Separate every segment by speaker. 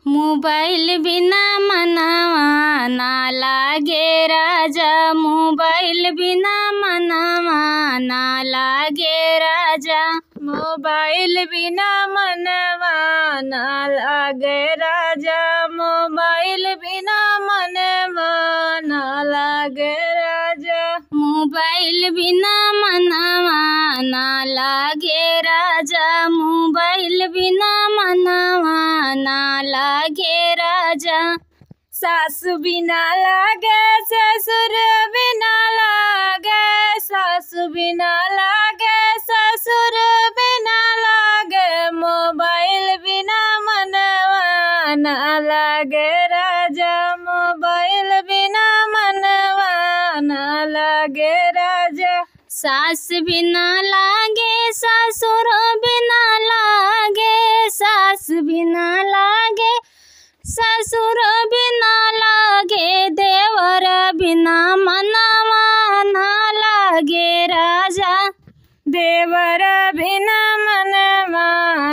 Speaker 1: Mobile बिना मनवा ना लागे राजा, मोबाइल बिना मनवा ना लागे राजा,
Speaker 2: मोबाइल बिना मनवा ना लागे राजा, मोबाइल बिना मनवा ना लागे राजा,
Speaker 1: मोबाइल बिना मनवा ना लागे राजा, मोबाइल बिना मनवा ना लागे राजा।
Speaker 2: सास बिना लागे ससुर बिना लागे, सास बिना लागे ससुर बिना लागे, मोबाइल बिना मनवा ना लागे राजा, मोबाइल बिना मनवा ना लागे राजा।
Speaker 1: सास बिना लागे ससुर बिना लागे, सास बिना लागे ससुर बिना लागे, देवर बिना मनवा ना लागे राजा,
Speaker 2: देवर बिना मनवा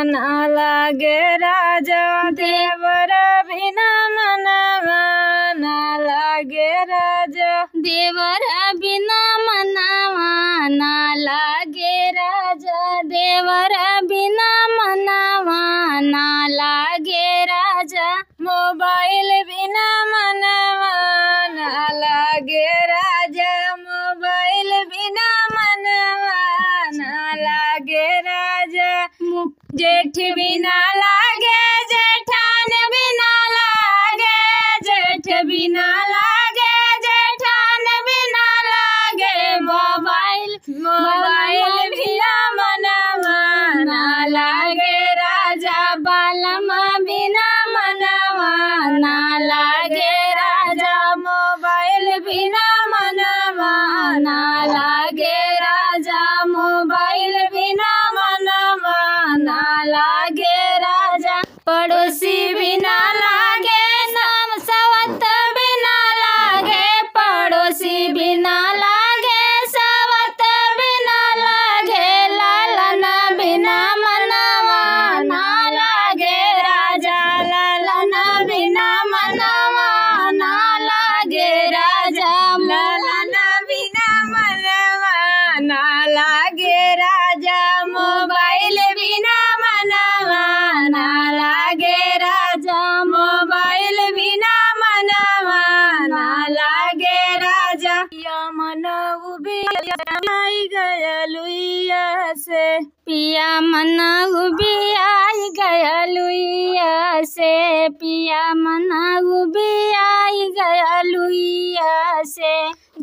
Speaker 2: ना लागे राजा, देवर बिना मनवा ना लागे राजा,
Speaker 1: देवर बिना मनवा ना लागे राजा, देवर बिना मनवा ना लागे राजा।
Speaker 2: मोबाइल बिना मनवा ना लागे राजा, मोबाइल बिना मनवा ना लागे राजा। जेठ बिना लागे जेठान बिना लागे, जेठ बिना लागे जेठान बिना लागे, मोबाइल मोबाइल बिना मनवा ना लागे राजा, बालमा बिना मनवा ना लागे राजा, मोबाइल बिना मनवा ना लागे राजा, मोबाइल बिना मनवा ना लागे राजा। पड़ोसी बिना लागे सवत बिना लागे, पड़ोसी बिना लागे सवत बिना लागे, लालन बिना मनवा ना लागे राजा, लालन बिना मनवा ना लागे राजा, लालन बिना मनवा ना लागे राजा, मोबाइल बिना मनवा ना लागे राजा, मोबाइल बिना मनवा ना लागे राजा। या मन उबी आई गया लुइया से,
Speaker 1: पिया मन उबी आई गया लुइया से, पिया मन उबी आई गया लुइया से।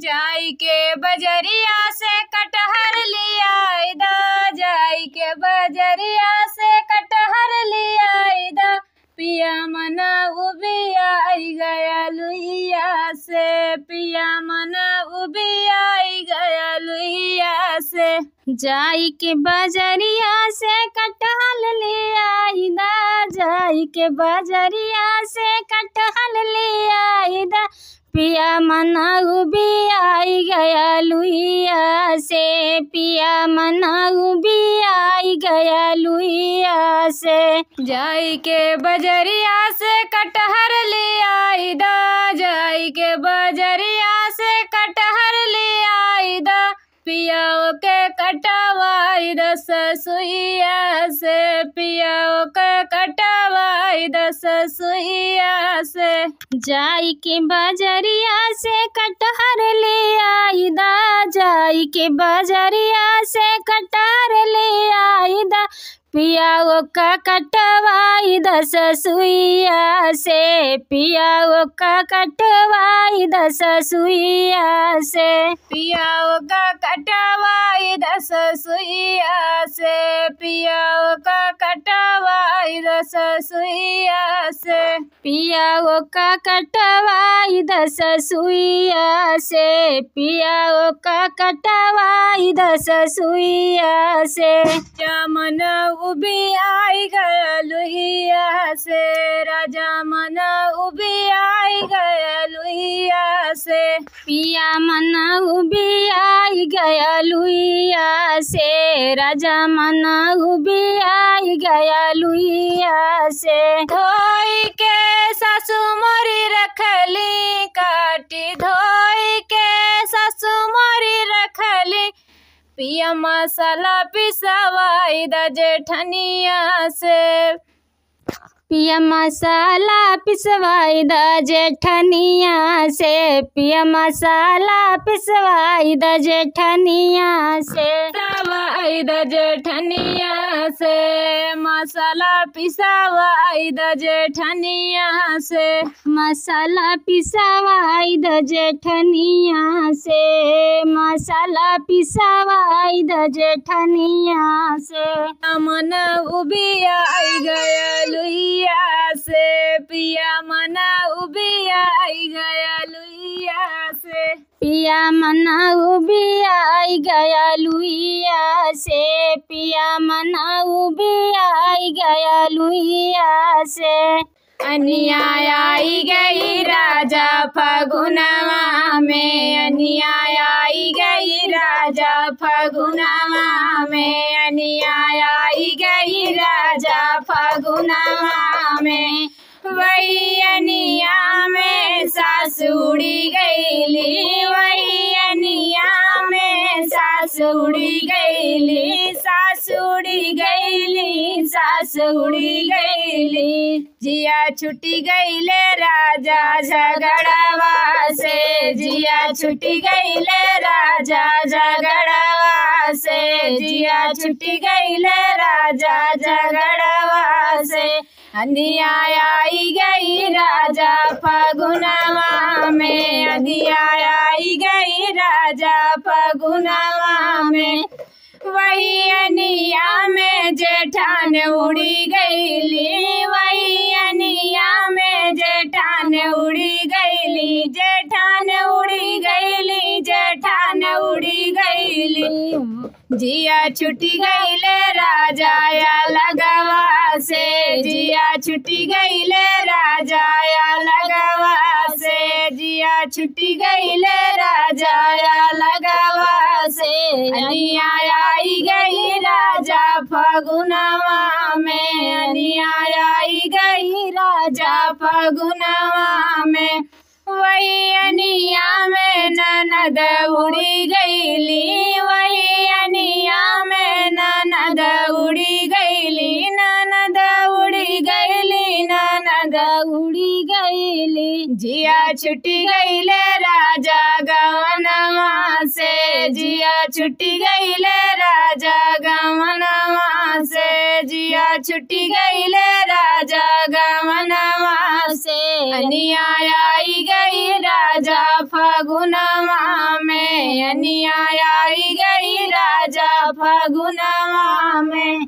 Speaker 2: जाई के बजरिया से कटहर लिया दा, जाई के बजरिया से कटहर लिया दा, पिया मन उबी आई गया लुइया से, पिया मन उबी आई गया लुइया से।
Speaker 1: जाई के बजरिया से कटहल ले आई दा, जाई के बजरिया से कटहल ले आई दा, पिया मन उबी आई गया लुइया से, पिया मन उबी आई गया लुइया से।
Speaker 2: जाई के बजरिया से कटहर ले आई दा, जाई के बजरिया से कटहर ले आई दा, पिया के कटवाई दस सुइया से, पिया के कटवाई दस सुइया से।
Speaker 1: जाई के बजरिया से कटहर ले आई दा, जाई के बजरिया से कटहर ले आई दा, पिया का कटवाई दस सुइया से, पिया का कटवाई दस सुइया से,
Speaker 2: पिया का कटवाई दस सुइया से, पिया का कटवाई दस सुइया से,
Speaker 1: पिया का कटवाई दस सुइया से, पिया का कटवाई दस सुइया से।
Speaker 2: मन उबी आई गया लुइया से, राजा मन उबी आई गया लुइया से,
Speaker 1: पिया मन उबी आई गया लुइया से, राजा मन उबी आई गया लुइया से।
Speaker 2: धोई के सासु मोरी रखली काटी धोई के, सासु मोरी रखली पिया मसाला पिसवाई द जेठनिया से,
Speaker 1: पिया मसाला पिसवाई द जेठनिया से, पिया मसाला पिसवाई द जेठनिया से,
Speaker 2: पिसवाई द जेठनिया से, मसाला पिसवाई द जेठनिया से,
Speaker 1: मसाला पिसवाई द जेठनिया से, मसाला पिसवाई द जेठनिया से।
Speaker 2: मन उबिया आई गया लुइया से, पिया मना उबिया आई गया लुइया से,
Speaker 1: पिया मना उबिया आई गया लुइया से, पिया मना उबिया आई गया लुइया से।
Speaker 2: अनिया आई गई राजा फगुनवा में, अनिया आई गई राजा फगुनवा में, अनिया आई गई राजा फगुनवा में, वही अनिया में सासुड़ी गईली, वही अनिया में सासुड़ी गईली, सासुड़ी गईली, सासुड़ी गईली। जिया छुट्टी गईले राजा झगड़वा से, जिया छुट्टी गईले राजा झगड़वा से, जिया छुट्टी गईले राजा झगड़वा से। अंधिया आई गई राजा फगुनवा में, अंधिया आई गई राजा फगुनवा में, वही अनिया में जेठान उड़ी गईली, वही अनिया में जेठान उड़ी गईली, जेठान उड़ी गईली, जेठान उड़ी गईली। जिया छुट्टी गईले राजा या लगवा से, जिया छुट्टी गईले राजा या लगवा से, जिया छुट्टी गईले राजा या लगवा से। अनिया आई गई राजा फगुनवा में, अनिया आई गई राजा फगुनवा में, वही अनिया में ननद उड़ी गईली, वही अनिया में ननद उड़ी गईली, ननद उड़ी गईली, ननद उड़ी गईली। जिया छुट्टी गईले राजा गवनवा से, जिया छुट्टी गईले राजा गवनवा से, जिया छुट्टी गईले राजा गवनवा से। अनिया आई गई राजा फगुनवा में, अनिया आई गई राजा फगुनवा में।